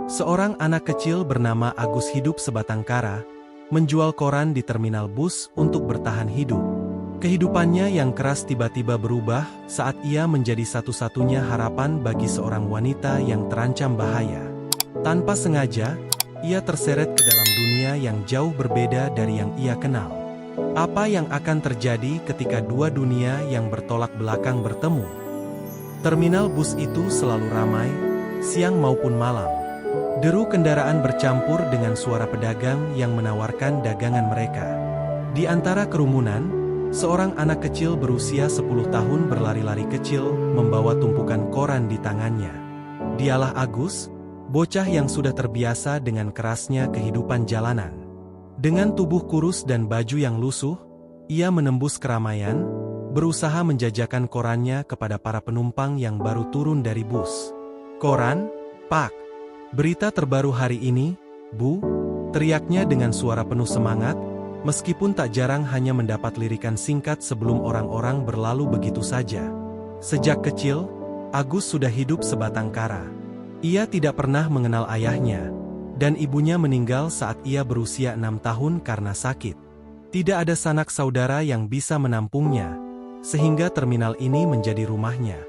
Seorang anak kecil bernama Agus hidup sebatang kara, menjual koran di terminal bus untuk bertahan hidup. Kehidupannya yang keras tiba-tiba berubah saat ia menjadi satu-satunya harapan bagi seorang wanita yang terancam bahaya. Tanpa sengaja, ia terseret ke dalam dunia yang jauh berbeda dari yang ia kenal. Apa yang akan terjadi ketika dua dunia yang bertolak belakang bertemu? Terminal bus itu selalu ramai, siang maupun malam. Deru kendaraan bercampur dengan suara pedagang yang menawarkan dagangan mereka. Di antara kerumunan, seorang anak kecil berusia 10 tahun berlari-lari kecil membawa tumpukan koran di tangannya. Dialah Agus, bocah yang sudah terbiasa dengan kerasnya kehidupan jalanan. Dengan tubuh kurus dan baju yang lusuh, ia menembus keramaian, berusaha menjajakan korannya kepada para penumpang yang baru turun dari bus. "Koran, Pak. Berita terbaru hari ini, Bu," teriaknya dengan suara penuh semangat, meskipun tak jarang hanya mendapat lirikan singkat sebelum orang-orang berlalu begitu saja. Sejak kecil, Agus sudah hidup sebatang kara. Ia tidak pernah mengenal ayahnya, dan ibunya meninggal saat ia berusia 6 tahun karena sakit. Tidak ada sanak saudara yang bisa menampungnya, sehingga terminal ini menjadi rumahnya.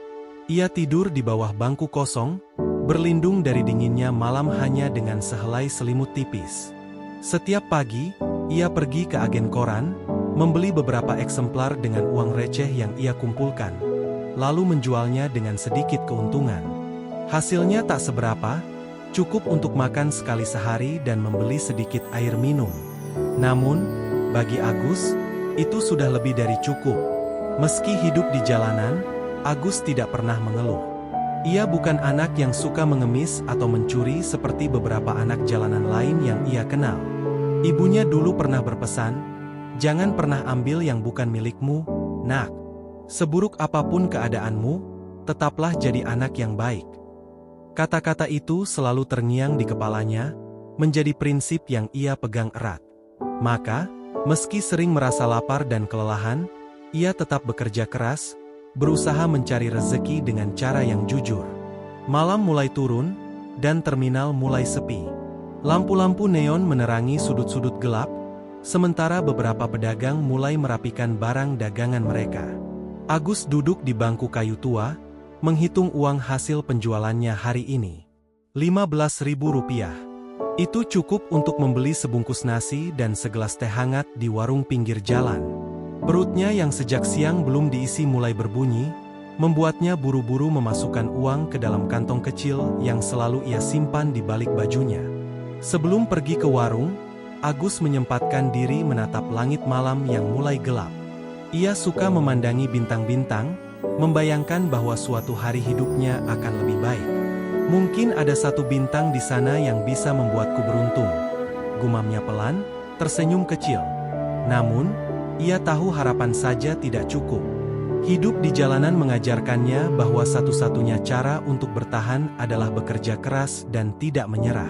Ia tidur di bawah bangku kosong, berlindung dari dinginnya malam hanya dengan sehelai selimut tipis. Setiap pagi, ia pergi ke agen koran, membeli beberapa eksemplar dengan uang receh yang ia kumpulkan, lalu menjualnya dengan sedikit keuntungan. Hasilnya tak seberapa, cukup untuk makan sekali sehari dan membeli sedikit air minum. Namun, bagi Agus, itu sudah lebih dari cukup. Meski hidup di jalanan, Agus tidak pernah mengeluh. Ia bukan anak yang suka mengemis atau mencuri seperti beberapa anak jalanan lain yang ia kenal. Ibunya dulu pernah berpesan, "Jangan pernah ambil yang bukan milikmu, nak. Seburuk apapun keadaanmu, tetaplah jadi anak yang baik." Kata-kata itu selalu terngiang di kepalanya, menjadi prinsip yang ia pegang erat. Maka, meski sering merasa lapar dan kelelahan, ia tetap bekerja keras, berusaha mencari rezeki dengan cara yang jujur. Malam mulai turun, dan terminal mulai sepi. Lampu-lampu neon menerangi sudut-sudut gelap, sementara beberapa pedagang mulai merapikan barang dagangan mereka. Agus duduk di bangku kayu tua, menghitung uang hasil penjualannya hari ini. Rp15.000. Itu cukup untuk membeli sebungkus nasi dan segelas teh hangat di warung pinggir jalan. Perutnya yang sejak siang belum diisi mulai berbunyi, membuatnya buru-buru memasukkan uang ke dalam kantong kecil yang selalu ia simpan di balik bajunya. Sebelum pergi ke warung, Agus menyempatkan diri menatap langit malam yang mulai gelap. Ia suka memandangi bintang-bintang, membayangkan bahwa suatu hari hidupnya akan lebih baik. "Mungkin ada satu bintang di sana yang bisa membuatku beruntung," gumamnya pelan, tersenyum kecil. Namun, ia tahu harapan saja tidak cukup. Hidup di jalanan mengajarkannya bahwa satu-satunya cara untuk bertahan adalah bekerja keras dan tidak menyerah.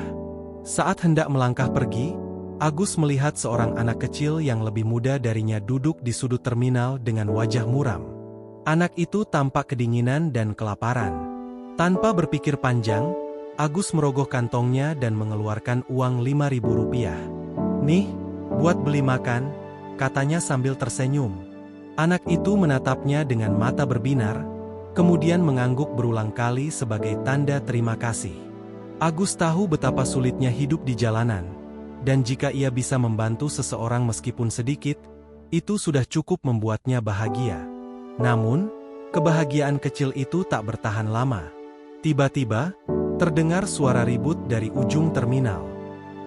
Saat hendak melangkah pergi, Agus melihat seorang anak kecil yang lebih muda darinya duduk di sudut terminal dengan wajah muram. Anak itu tampak kedinginan dan kelaparan. Tanpa berpikir panjang, Agus merogoh kantongnya dan mengeluarkan uang Rp5.000. "Nih, buat beli makan," katanya sambil tersenyum. Anak itu menatapnya dengan mata berbinar, kemudian mengangguk berulang kali sebagai tanda terima kasih. Agus tahu betapa sulitnya hidup di jalanan, dan jika ia bisa membantu seseorang meskipun sedikit, itu sudah cukup membuatnya bahagia. Namun, kebahagiaan kecil itu tak bertahan lama. Tiba-tiba, terdengar suara ribut dari ujung terminal.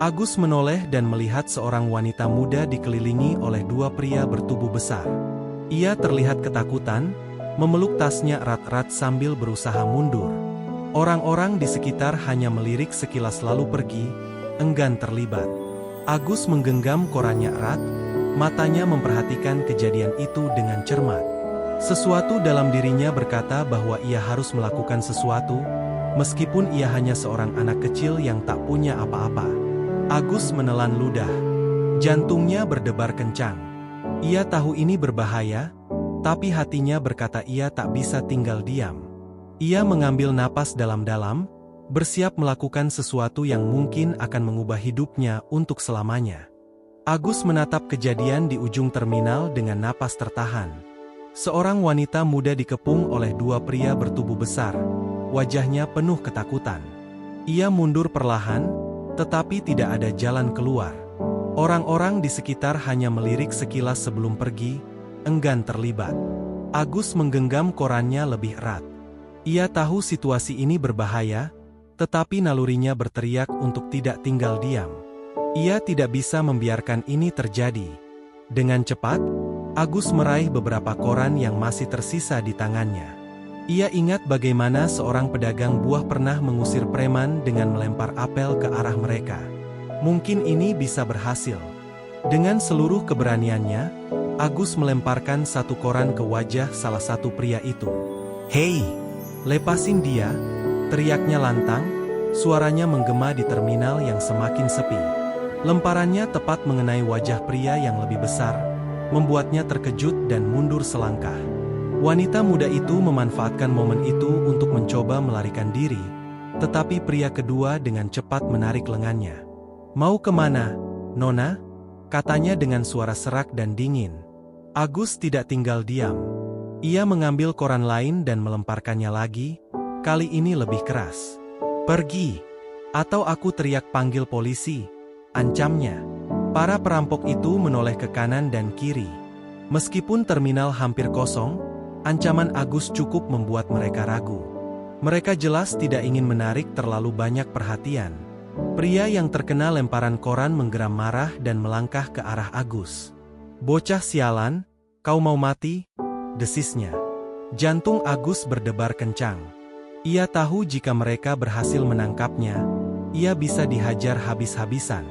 Agus menoleh dan melihat seorang wanita muda dikelilingi oleh dua pria bertubuh besar. Ia terlihat ketakutan, memeluk tasnya erat-erat sambil berusaha mundur. Orang-orang di sekitar hanya melirik sekilas lalu pergi, enggan terlibat. Agus menggenggam korannya erat, matanya memperhatikan kejadian itu dengan cermat. Sesuatu dalam dirinya berkata bahwa ia harus melakukan sesuatu, meskipun ia hanya seorang anak kecil yang tak punya apa-apa. Agus menelan ludah. Jantungnya berdebar kencang. Ia tahu ini berbahaya, tapi hatinya berkata ia tak bisa tinggal diam. Ia mengambil napas dalam-dalam, bersiap melakukan sesuatu yang mungkin akan mengubah hidupnya untuk selamanya. Agus menatap kejadian di ujung terminal dengan napas tertahan. Seorang wanita muda dikepung oleh dua pria bertubuh besar, wajahnya penuh ketakutan. Ia mundur perlahan, tetapi tidak ada jalan keluar. Orang-orang di sekitar hanya melirik sekilas sebelum pergi, enggan terlibat. Agus menggenggam korannya lebih erat. Ia tahu situasi ini berbahaya, tetapi nalurinya berteriak untuk tidak tinggal diam. Ia tidak bisa membiarkan ini terjadi. Dengan cepat, Agus meraih beberapa koran yang masih tersisa di tangannya. Ia ingat bagaimana seorang pedagang buah pernah mengusir preman dengan melempar apel ke arah mereka. Mungkin ini bisa berhasil. Dengan seluruh keberaniannya, Agus melemparkan satu koran ke wajah salah satu pria itu. "Hei, lepasin dia!" teriaknya lantang, suaranya menggema di terminal yang semakin sepi. Lemparannya tepat mengenai wajah pria yang lebih besar, membuatnya terkejut dan mundur selangkah. Wanita muda itu memanfaatkan momen itu untuk mencoba melarikan diri, tetapi pria kedua dengan cepat menarik lengannya. "Mau kemana, Nona?" katanya dengan suara serak dan dingin. Agus tidak tinggal diam. Ia mengambil koran lain dan melemparkannya lagi, kali ini lebih keras. "Pergi, atau aku teriak panggil polisi," ancamnya. Para perampok itu menoleh ke kanan dan kiri. Meskipun terminal hampir kosong, ancaman Agus cukup membuat mereka ragu. Mereka jelas tidak ingin menarik terlalu banyak perhatian. Pria yang terkena lemparan koran menggeram marah dan melangkah ke arah Agus. "Bocah sialan, kau mau mati?" desisnya. Jantung Agus berdebar kencang. Ia tahu jika mereka berhasil menangkapnya, ia bisa dihajar habis-habisan.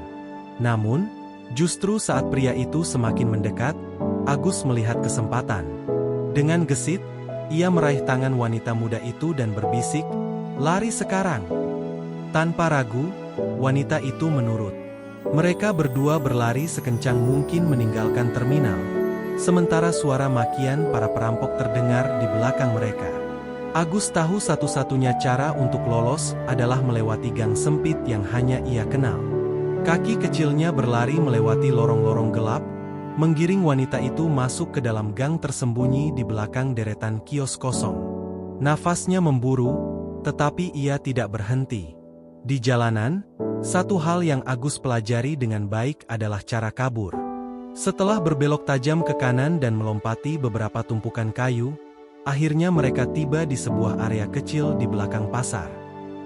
Namun, justru saat pria itu semakin mendekat, Agus melihat kesempatan. Dengan gesit, ia meraih tangan wanita muda itu dan berbisik, "Lari sekarang!" Tanpa ragu, wanita itu menurut. Mereka berdua berlari sekencang mungkin meninggalkan terminal, sementara suara makian para perampok terdengar di belakang mereka. Agus tahu satu-satunya cara untuk lolos adalah melewati gang sempit yang hanya ia kenal. Kaki kecilnya berlari melewati lorong-lorong gelap, menggiring wanita itu masuk ke dalam gang tersembunyi di belakang deretan kios kosong. Nafasnya memburu, tetapi ia tidak berhenti. Di jalanan, satu hal yang Agus pelajari dengan baik adalah cara kabur. Setelah berbelok tajam ke kanan dan melompati beberapa tumpukan kayu, akhirnya mereka tiba di sebuah area kecil di belakang pasar.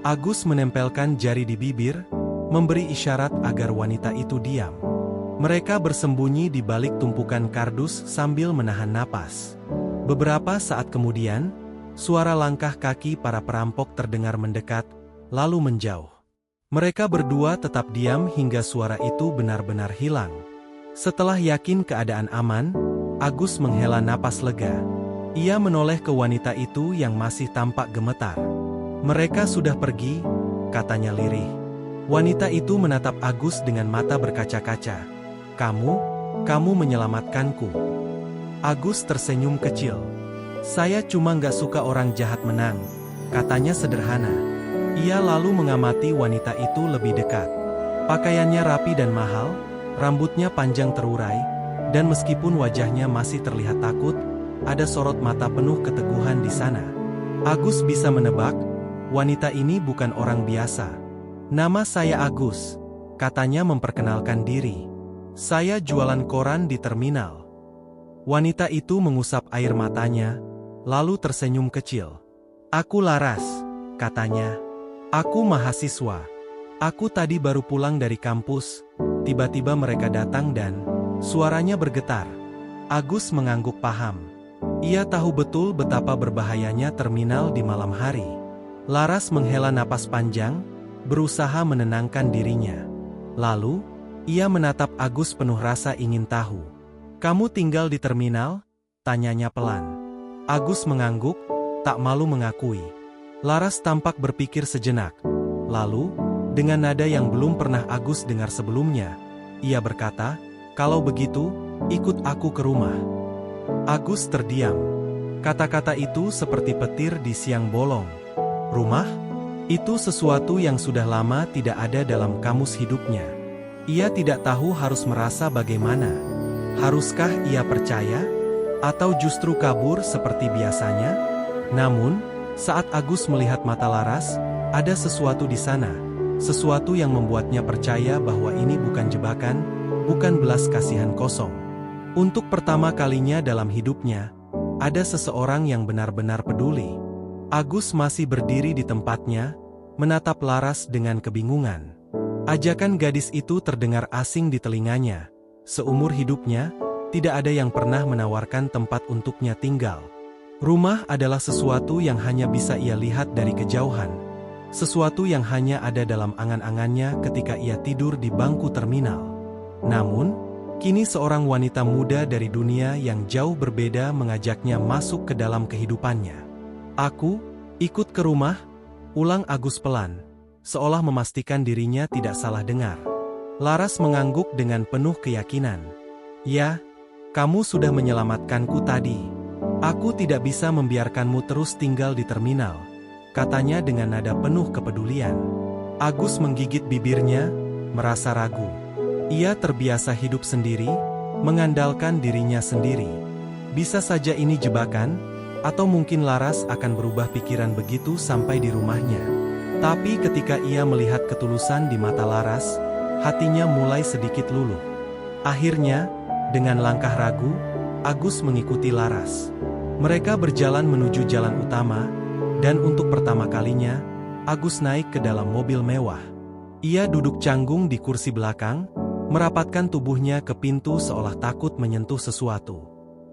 Agus menempelkan jari di bibir, memberi isyarat agar wanita itu diam. Mereka bersembunyi di balik tumpukan kardus sambil menahan napas. Beberapa saat kemudian, suara langkah kaki para perampok terdengar mendekat, lalu menjauh. Mereka berdua tetap diam hingga suara itu benar-benar hilang. Setelah yakin keadaan aman, Agus menghela napas lega. Ia menoleh ke wanita itu yang masih tampak gemetar. "Mereka sudah pergi," katanya lirih. Wanita itu menatap Agus dengan mata berkaca-kaca. Kamu menyelamatkanku." Agus tersenyum kecil. "Saya cuma nggak suka orang jahat menang," katanya sederhana. Ia lalu mengamati wanita itu lebih dekat. Pakaiannya rapi dan mahal, rambutnya panjang terurai, dan meskipun wajahnya masih terlihat takut, ada sorot mata penuh keteguhan di sana. Agus bisa menebak, wanita ini bukan orang biasa. "Nama saya Agus," katanya memperkenalkan diri. "Saya jualan koran di terminal." Wanita itu mengusap air matanya, lalu tersenyum kecil. "Aku Laras," katanya. "Aku mahasiswa. Aku tadi baru pulang dari kampus." Tiba-tiba mereka datang dan suaranya bergetar. Agus mengangguk paham. Ia tahu betul betapa berbahayanya terminal di malam hari. Laras menghela napas panjang, berusaha menenangkan dirinya. Lalu, ia menatap Agus penuh rasa ingin tahu. "Kamu tinggal di terminal?" tanyanya pelan. Agus mengangguk, tak malu mengakui. Laras tampak berpikir sejenak. Lalu, dengan nada yang belum pernah Agus dengar sebelumnya, ia berkata, "Kalau begitu, ikut aku ke rumah." Agus terdiam. Kata-kata itu seperti petir di siang bolong. "Rumah? Itu sesuatu yang sudah lama tidak ada dalam kamus hidupnya. Ia tidak tahu harus merasa bagaimana. Haruskah ia percaya? Atau justru kabur seperti biasanya? Namun, saat Agus melihat mata Laras, ada sesuatu di sana. Sesuatu yang membuatnya percaya bahwa ini bukan jebakan, bukan belas kasihan kosong. Untuk pertama kalinya dalam hidupnya, ada seseorang yang benar-benar peduli. Agus masih berdiri di tempatnya, menatap Laras dengan kebingungan. Ajakan gadis itu terdengar asing di telinganya. Seumur hidupnya, tidak ada yang pernah menawarkan tempat untuknya tinggal. Rumah adalah sesuatu yang hanya bisa ia lihat dari kejauhan. Sesuatu yang hanya ada dalam angan-angannya ketika ia tidur di bangku terminal. Namun, kini seorang wanita muda dari dunia yang jauh berbeda mengajaknya masuk ke dalam kehidupannya. "Aku, ikut ke rumah," ulang Agus pelan, seolah memastikan dirinya tidak salah dengar. Laras mengangguk dengan penuh keyakinan. "Ya, kamu sudah menyelamatkanku tadi. Aku tidak bisa membiarkanmu terus tinggal di terminal," katanya dengan nada penuh kepedulian. Agus menggigit bibirnya, merasa ragu. Ia terbiasa hidup sendiri, mengandalkan dirinya sendiri. Bisa saja ini jebakan, atau mungkin Laras akan berubah pikiran begitu sampai di rumahnya. Tapi ketika ia melihat ketulusan di mata Laras, hatinya mulai sedikit luluh. Akhirnya, dengan langkah ragu, Agus mengikuti Laras. Mereka berjalan menuju jalan utama, dan untuk pertama kalinya, Agus naik ke dalam mobil mewah. Ia duduk canggung di kursi belakang, merapatkan tubuhnya ke pintu seolah takut menyentuh sesuatu.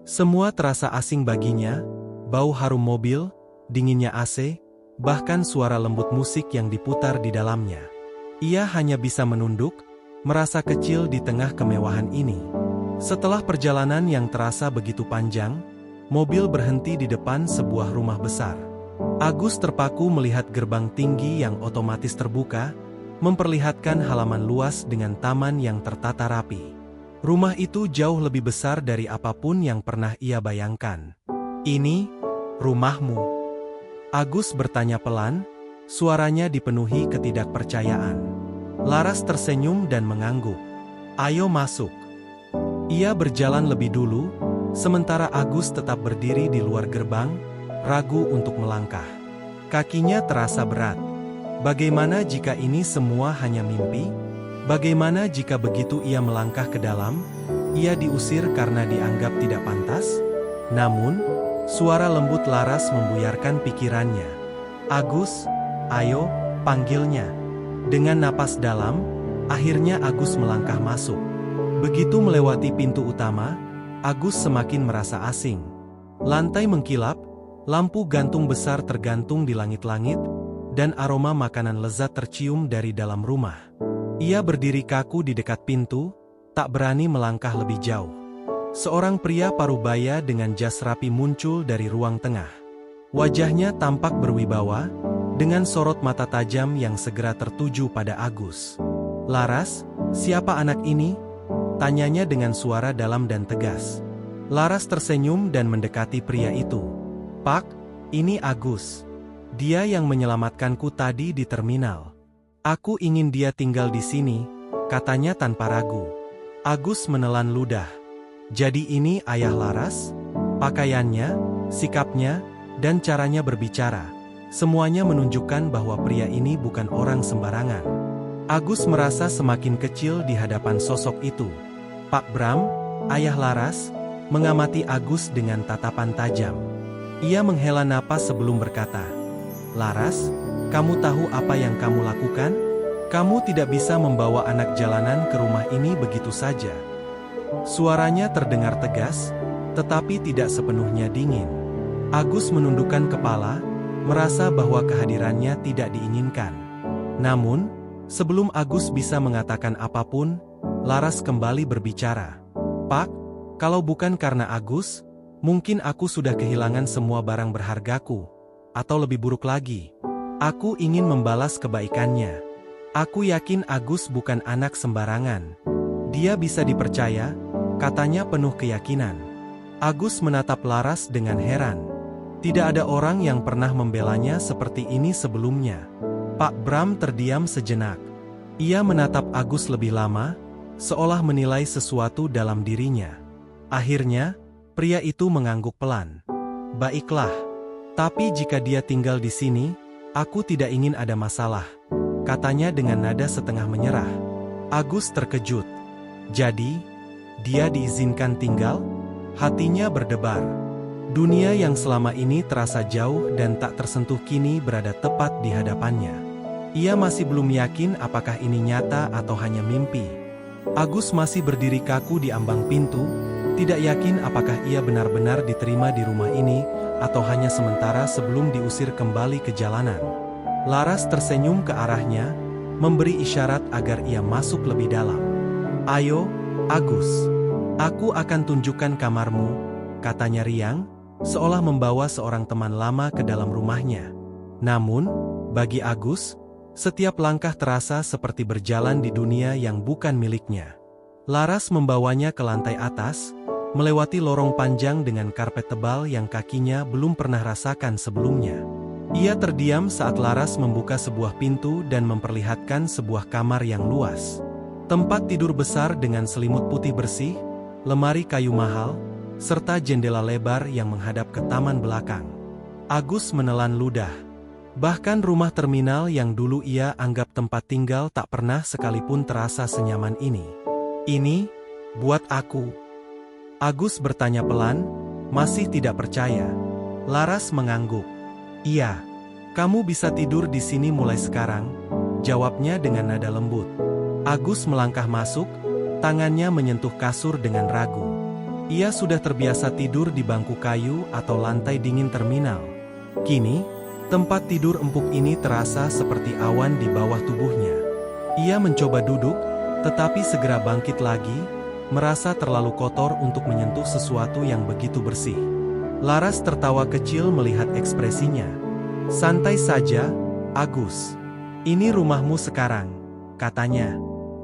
Semua terasa asing baginya, bau harum mobil, dinginnya AC, bahkan suara lembut musik yang diputar di dalamnya. Ia hanya bisa menunduk, merasa kecil di tengah kemewahan ini. Setelah perjalanan yang terasa begitu panjang, mobil berhenti di depan sebuah rumah besar. Agus terpaku melihat gerbang tinggi yang otomatis terbuka, memperlihatkan halaman luas dengan taman yang tertata rapi. Rumah itu jauh lebih besar dari apapun yang pernah ia bayangkan. "Ini, rumahmu?" Agus bertanya pelan, suaranya dipenuhi ketidakpercayaan. Laras tersenyum dan mengangguk. "Ayo masuk." Ia berjalan lebih dulu, sementara Agus tetap berdiri di luar gerbang, ragu untuk melangkah. Kakinya terasa berat. Bagaimana jika ini semua hanya mimpi? Bagaimana jika begitu ia melangkah ke dalam, ia diusir karena dianggap tidak pantas? Namun, suara lembut Laras membuyarkan pikirannya. "Agus, ayo," panggilnya. Dengan napas dalam, akhirnya Agus melangkah masuk. Begitu melewati pintu utama, Agus semakin merasa asing. Lantai mengkilap, lampu gantung besar tergantung di langit-langit, dan aroma makanan lezat tercium dari dalam rumah. Ia berdiri kaku di dekat pintu, tak berani melangkah lebih jauh. Seorang pria parubaya dengan jas rapi muncul dari ruang tengah. Wajahnya tampak berwibawa, dengan sorot mata tajam yang segera tertuju pada Agus. "Laras, siapa anak ini?" tanyanya dengan suara dalam dan tegas. Laras tersenyum dan mendekati pria itu. "Pak, ini Agus. Dia yang menyelamatkanku tadi di terminal. Aku ingin dia tinggal di sini," katanya tanpa ragu. Agus menelan ludah. Jadi ini ayah Laras? Pakaiannya, sikapnya, dan caranya berbicara, semuanya menunjukkan bahwa pria ini bukan orang sembarangan. Agus merasa semakin kecil di hadapan sosok itu. Pak Bram, ayah Laras, mengamati Agus dengan tatapan tajam. Ia menghela napas sebelum berkata, "Laras, kamu tahu apa yang kamu lakukan? Kamu tidak bisa membawa anak jalanan ke rumah ini begitu saja." Suaranya terdengar tegas, tetapi tidak sepenuhnya dingin. Agus menundukkan kepala, merasa bahwa kehadirannya tidak diinginkan. Namun, sebelum Agus bisa mengatakan apapun, Laras kembali berbicara. "Pak, kalau bukan karena Agus, mungkin aku sudah kehilangan semua barang berhargaku. Atau lebih buruk lagi, aku ingin membalas kebaikannya. Aku yakin Agus bukan anak sembarangan. Dia bisa dipercaya," katanya penuh keyakinan. Agus menatap Laras dengan heran. Tidak ada orang yang pernah membelanya seperti ini sebelumnya. Pak Bram terdiam sejenak. Ia menatap Agus lebih lama, seolah menilai sesuatu dalam dirinya. Akhirnya, pria itu mengangguk pelan. Baiklah. Tapi jika dia tinggal di sini, aku tidak ingin ada masalah, katanya dengan nada setengah menyerah. Agus terkejut. Jadi, dia diizinkan tinggal? Hatinya berdebar. Dunia yang selama ini terasa jauh dan tak tersentuh kini berada tepat di hadapannya. Ia masih belum yakin apakah ini nyata atau hanya mimpi. Agus masih berdiri kaku di ambang pintu, tidak yakin apakah ia benar-benar diterima di rumah ini, atau hanya sementara sebelum diusir kembali ke jalanan. Laras tersenyum ke arahnya, memberi isyarat agar ia masuk lebih dalam. Ayo, Agus. Aku akan tunjukkan kamarmu, katanya riang, seolah membawa seorang teman lama ke dalam rumahnya. Namun, bagi Agus, setiap langkah terasa seperti berjalan di dunia yang bukan miliknya. Laras membawanya ke lantai atas, melewati lorong panjang dengan karpet tebal yang kakinya belum pernah rasakan sebelumnya. Ia terdiam saat Laras membuka sebuah pintu dan memperlihatkan sebuah kamar yang luas. Tempat tidur besar dengan selimut putih bersih, lemari kayu mahal, serta jendela lebar yang menghadap ke taman belakang. Agus menelan ludah. Bahkan rumah terminal yang dulu ia anggap tempat tinggal tak pernah sekalipun terasa senyaman ini. Ini, buat aku. Agus bertanya pelan, masih tidak percaya. Laras mengangguk. Iya, kamu bisa tidur di sini mulai sekarang, jawabnya dengan nada lembut. Agus melangkah masuk, tangannya menyentuh kasur dengan ragu. Ia sudah terbiasa tidur di bangku kayu atau lantai dingin terminal. Kini, tempat tidur empuk ini terasa seperti awan di bawah tubuhnya. Ia mencoba duduk, tetapi segera bangkit lagi, merasa terlalu kotor untuk menyentuh sesuatu yang begitu bersih. Laras tertawa kecil melihat ekspresinya. Santai saja, Agus. Ini rumahmu sekarang, katanya.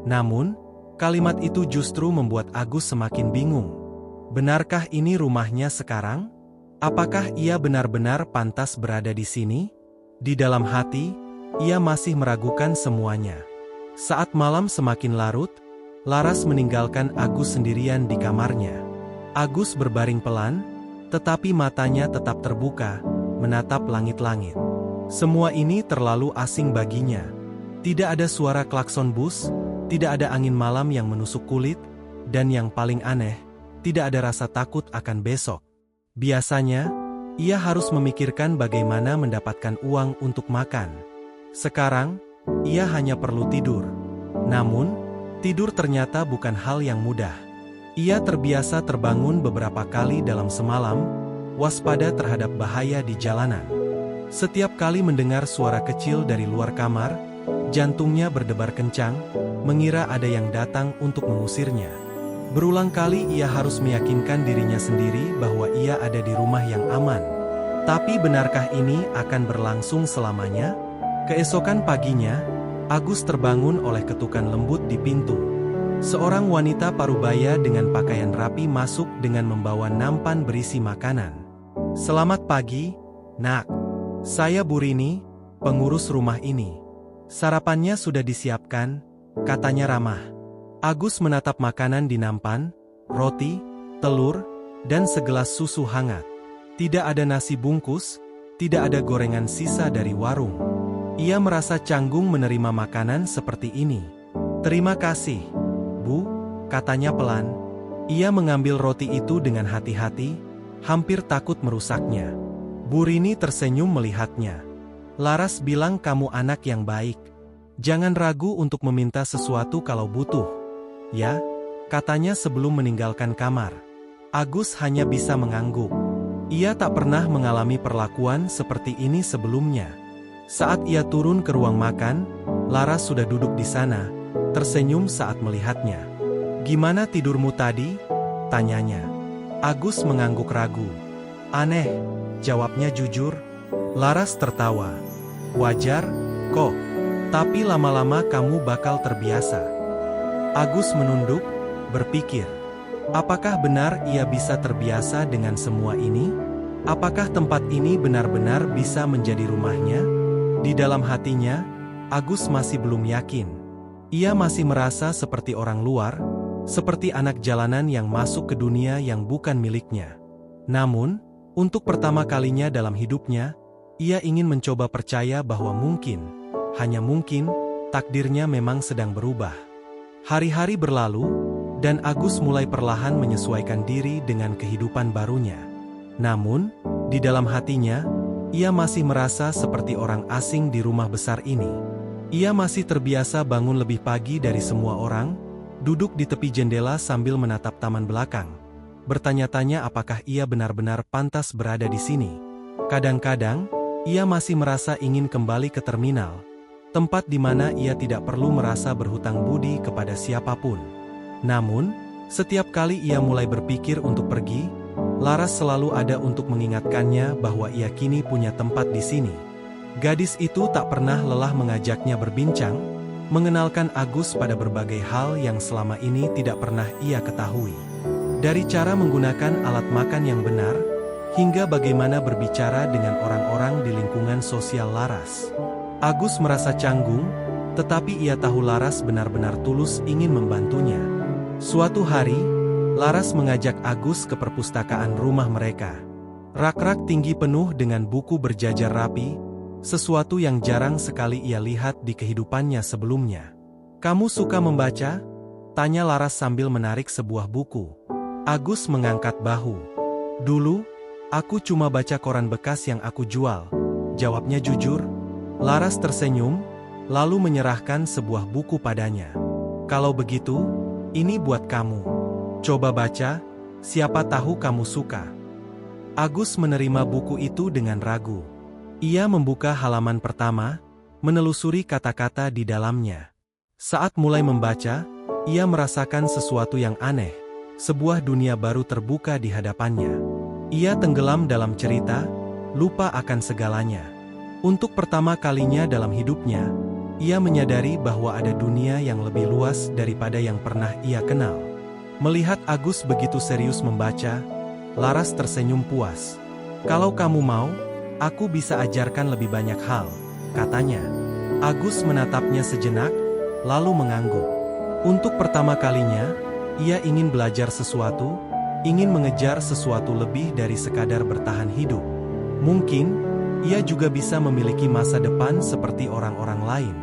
Namun, kalimat itu justru membuat Agus semakin bingung. Benarkah ini rumahnya sekarang? Apakah ia benar-benar pantas berada di sini? Di dalam hati, ia masih meragukan semuanya. Saat malam semakin larut, Laras meninggalkan Agus sendirian di kamarnya. Agus berbaring pelan, tetapi matanya tetap terbuka, menatap langit-langit. Semua ini terlalu asing baginya. Tidak ada suara klakson bus, tidak ada angin malam yang menusuk kulit, dan yang paling aneh, tidak ada rasa takut akan besok. Biasanya, ia harus memikirkan bagaimana mendapatkan uang untuk makan. Sekarang, ia hanya perlu tidur. Namun, tidur ternyata bukan hal yang mudah. Ia terbiasa terbangun beberapa kali dalam semalam, waspada terhadap bahaya di jalanan. Setiap kali mendengar suara kecil dari luar kamar, jantungnya berdebar kencang, mengira ada yang datang untuk mengusirnya. Berulang kali ia harus meyakinkan dirinya sendiri bahwa ia ada di rumah yang aman. Tapi benarkah ini akan berlangsung selamanya? Keesokan paginya, Agus terbangun oleh ketukan lembut di pintu. Seorang wanita parubaya dengan pakaian rapi masuk dengan membawa nampan berisi makanan. Selamat pagi, Nak. Saya Bu Rini, pengurus rumah ini. Sarapannya sudah disiapkan, katanya ramah. Agus menatap makanan di nampan, roti, telur, dan segelas susu hangat. Tidak ada nasi bungkus, tidak ada gorengan sisa dari warung. Ia merasa canggung menerima makanan seperti ini. Terima kasih, Bu, katanya pelan. Ia mengambil roti itu dengan hati-hati, hampir takut merusaknya. Bu Rini tersenyum melihatnya. Laras bilang kamu anak yang baik. Jangan ragu untuk meminta sesuatu kalau butuh. Ya, katanya sebelum meninggalkan kamar. Agus hanya bisa mengangguk. Ia tak pernah mengalami perlakuan seperti ini sebelumnya. Saat ia turun ke ruang makan, Laras sudah duduk di sana, tersenyum saat melihatnya. Gimana tidurmu tadi? Tanyanya. Agus mengangguk ragu. Aneh, jawabnya jujur. Laras tertawa. Wajar, kok. Tapi lama-lama kamu bakal terbiasa. Agus menunduk, berpikir. Apakah benar ia bisa terbiasa dengan semua ini? Apakah tempat ini benar-benar bisa menjadi rumahnya? Di dalam hatinya, Agus masih belum yakin. Ia masih merasa seperti orang luar, seperti anak jalanan yang masuk ke dunia yang bukan miliknya. Namun, untuk pertama kalinya dalam hidupnya, ia ingin mencoba percaya bahwa mungkin, hanya mungkin, takdirnya memang sedang berubah. Hari-hari berlalu, dan Agus mulai perlahan menyesuaikan diri dengan kehidupan barunya. Namun, di dalam hatinya, ia masih merasa seperti orang asing di rumah besar ini. Ia masih terbiasa bangun lebih pagi dari semua orang, duduk di tepi jendela sambil menatap taman belakang, bertanya-tanya apakah ia benar-benar pantas berada di sini. Kadang-kadang, ia masih merasa ingin kembali ke terminal, tempat di mana ia tidak perlu merasa berhutang budi kepada siapapun. Namun, setiap kali ia mulai berpikir untuk pergi, Laras selalu ada untuk mengingatkannya bahwa ia kini punya tempat di sini. Gadis itu tak pernah lelah mengajaknya berbincang, mengenalkan Agus pada berbagai hal yang selama ini tidak pernah ia ketahui. Dari cara menggunakan alat makan yang benar, hingga bagaimana berbicara dengan orang-orang di lingkungan sosial Laras. Agus merasa canggung, tetapi ia tahu Laras benar-benar tulus ingin membantunya. Suatu hari, Laras mengajak Agus ke perpustakaan rumah mereka. Rak-rak tinggi penuh dengan buku berjajar rapi, sesuatu yang jarang sekali ia lihat di kehidupannya sebelumnya. "Kamu suka membaca?" tanya Laras sambil menarik sebuah buku. Agus mengangkat bahu. "Dulu, aku cuma baca koran bekas yang aku jual," jawabnya jujur. Laras tersenyum, lalu menyerahkan sebuah buku padanya. "Kalau begitu, ini buat kamu. Coba baca, siapa tahu kamu suka." Agus menerima buku itu dengan ragu. Ia membuka halaman pertama, menelusuri kata-kata di dalamnya. Saat mulai membaca, ia merasakan sesuatu yang aneh. Sebuah dunia baru terbuka di hadapannya. Ia tenggelam dalam cerita, lupa akan segalanya. Untuk pertama kalinya dalam hidupnya, ia menyadari bahwa ada dunia yang lebih luas daripada yang pernah ia kenal. Melihat Agus begitu serius membaca, Laras tersenyum puas. "Kalau kamu mau, aku bisa ajarkan lebih banyak hal," katanya. Agus menatapnya sejenak, lalu mengangguk. Untuk pertama kalinya, ia ingin belajar sesuatu, ingin mengejar sesuatu lebih dari sekadar bertahan hidup. Mungkin, ia juga bisa memiliki masa depan seperti orang-orang lain.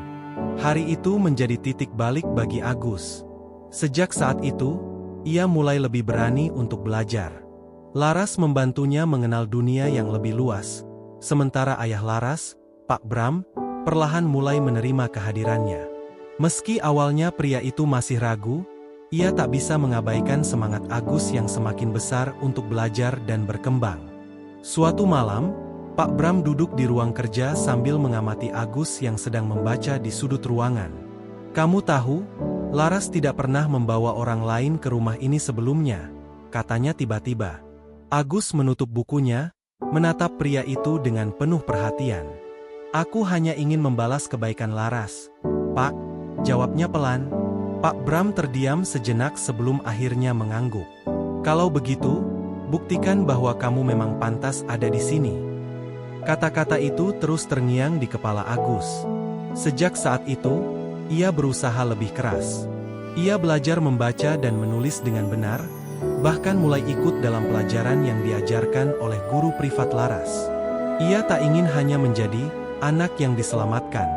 Hari itu menjadi titik balik bagi Agus. Sejak saat itu, ia mulai lebih berani untuk belajar. Laras membantunya mengenal dunia yang lebih luas. Sementara ayah Laras, Pak Bram, perlahan mulai menerima kehadirannya. Meski awalnya pria itu masih ragu, ia tak bisa mengabaikan semangat Agus yang semakin besar untuk belajar dan berkembang. Suatu malam, Pak Bram duduk di ruang kerja sambil mengamati Agus yang sedang membaca di sudut ruangan. "Kamu tahu, Laras tidak pernah membawa orang lain ke rumah ini sebelumnya," katanya tiba-tiba. Agus menutup bukunya, menatap pria itu dengan penuh perhatian. "Aku hanya ingin membalas kebaikan Laras, Pak," jawabnya pelan. Pak Bram terdiam sejenak sebelum akhirnya mengangguk. "Kalau begitu, buktikan bahwa kamu memang pantas ada di sini." Kata-kata itu terus terngiang di kepala Agus. Sejak saat itu, ia berusaha lebih keras. Ia belajar membaca dan menulis dengan benar, bahkan mulai ikut dalam pelajaran yang diajarkan oleh guru privat Laras. Ia tak ingin hanya menjadi anak yang diselamatkan.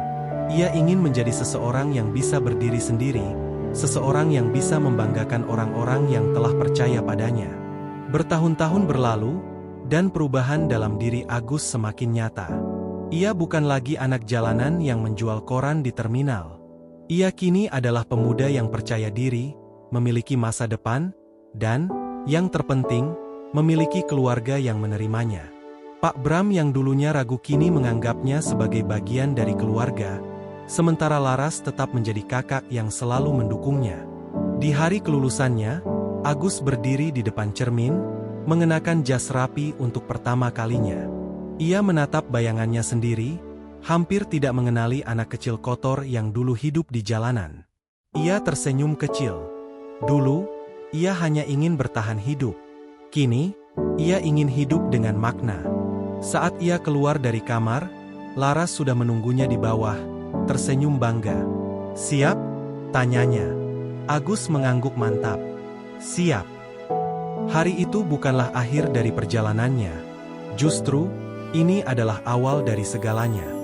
Ia ingin menjadi seseorang yang bisa berdiri sendiri, seseorang yang bisa membanggakan orang-orang yang telah percaya padanya. Bertahun-tahun berlalu, dan perubahan dalam diri Agus semakin nyata. Ia bukan lagi anak jalanan yang menjual koran di terminal. Ia kini adalah pemuda yang percaya diri, memiliki masa depan, dan, yang terpenting, memiliki keluarga yang menerimanya. Pak Bram yang dulunya ragu kini menganggapnya sebagai bagian dari keluarga, sementara Laras tetap menjadi kakak yang selalu mendukungnya. Di hari kelulusannya, Agus berdiri di depan cermin, mengenakan jas rapi untuk pertama kalinya. Ia menatap bayangannya sendiri, hampir tidak mengenali anak kecil kotor yang dulu hidup di jalanan. Ia tersenyum kecil. Dulu, ia hanya ingin bertahan hidup. Kini, ia ingin hidup dengan makna. Saat ia keluar dari kamar, Laras sudah menunggunya di bawah, tersenyum bangga. "Siap?" tanyanya. Agus mengangguk mantap. "Siap." Hari itu bukanlah akhir dari perjalanannya. Justru, ini adalah awal dari segalanya.